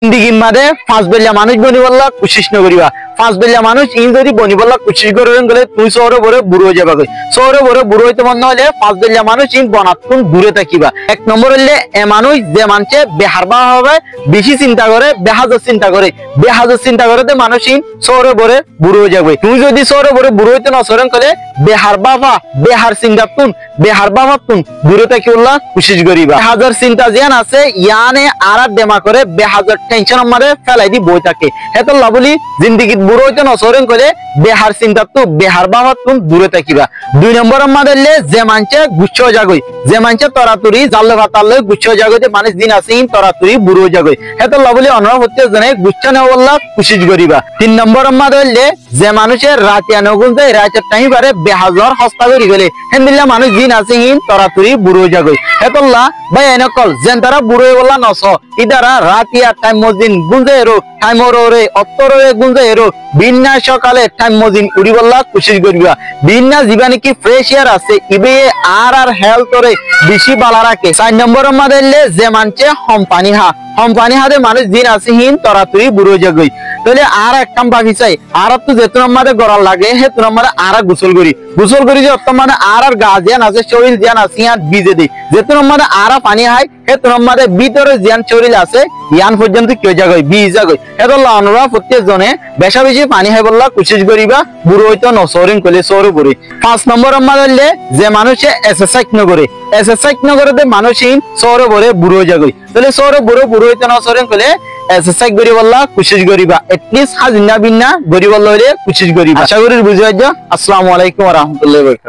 জিন্দিগির মাঝে পাঁচ বেলা মানুষ বনিবল্লা কোশিশ নকরিবা পাঁচ বেলা মানুষ ইন যদি বনিবল্লা কোশিশ করবেন গেলে তুই শহরে ভরে বুড়ো হয়ে যাবা শহরে ভরে বুড়ো হইতে মন হলে পাঁচ বেলা মানুষ ইন বনাতকুন দূরে থাকিবা। এক নম্বর হইলে এ মানুষ যে মানুষে বেহারবা হবে বেশি চিন্তা করে বেহাজর চিন্তা করে মানুষ ইন শহরে ভরে বুড়ো হয়ে যাবে। তুমি যদি শহরে ভরে বুড়ো হইতে নসরেন করে বেহার বাবা বেহার চিন্তাতুন দূরে থাকি উল্লাহ কোশিশ করিবা। বেহাজর চিন্তা যেন আছে ইয়ানে আর দেমা করে বেহাজর টেনশন আমারে ফেলাই দি বই থাকে হেতল্লা বলি জিন্দিগিত বুড়ো হইতে নসরেন করে বেহার চিন্তাতু বেহার বাবা তুন দূরে থাকিবা। দুই নম্বর আমাদের যে মানছে গুচ্ছ জাগই যে মানছে তরাতুরি জাল্লে ভাতালে গুচ্ছ জাগইতে মানুষ দিন আছে ইন তরাতুরি বুড়ো জাগই হেতল্লা বলি অনরা হতে জনে গুচ্ছ নেওয়াল্লাহ কোশিশ করিবা। তিন নম্বর আমাদের যে মানুষের রাতিয়া নগুন যায় রাতের টাইম পারে বেহাজর হস্তা করি গেলে হেন্দিল্লা মানুষ দিন আছে ইন তরাতুরি বুড়ো জাগই হেতল্লা ভাই এনেকল যেন তারা বুড়ো বললা নস ইদারা রাতিয়া টাইম মজিন গুঞ্জে এরো টাইম ওরে অত্তরে গুঞ্জে এরো বিন্যা সকালে টাইম মজিন উড়ি বললা কোশিশ করিবা। বিন্যা জীবানি কি ফ্রেশ এয়ার আছে ইবে আর হেলথ করে বেশি বালা রাখে। 4 নম্বর আমাদের যে মানছে হমপানি হাতে মানুষ দিন আছে হিন তরাতুরি বুড়ো জাগই তাহলে আর এক কাম বাকি চাই আর তো যেহেতু আমাদের গড়াল লাগে হেতু আমাদের আর গোসল করি যে মানে আর গা জ্ঞান আছে শরীর জ্ঞান আছে ইয়ান ভিজে দিই যেহেতু আমাদের আর পানি হয় হেতু আমাদের ভিতরে জ্ঞান শরীর আছে ইয়ান পর্যন্ত কেউ জাগই বীজ জাগই হেতল্লা অনুরা প্রত্যেক জনে বেশা বেশি পানি হয় বললা কোশিশ করিবা বুড়ো হইতো নসরিন কলে সরু করে। 5 নম্বর আমাদের যে মানুষে এক্সারসাইজ নগরে মানুষহীন সৌরে ভরে বুড়ো জাগই তাহলে সৌরে বুড়ো হইতো নসরিন কলে এক্সারসাইজ করি বললা কোশিশ করিবা এটলিস্ট হাজিনা বিন্না গরি বললে কোশিশ করিবা। আশা করি বুঝে আসলামু আলাইকুম ওয়া রাহমাতুল্লাহি ওয়া বারাকাতুহু।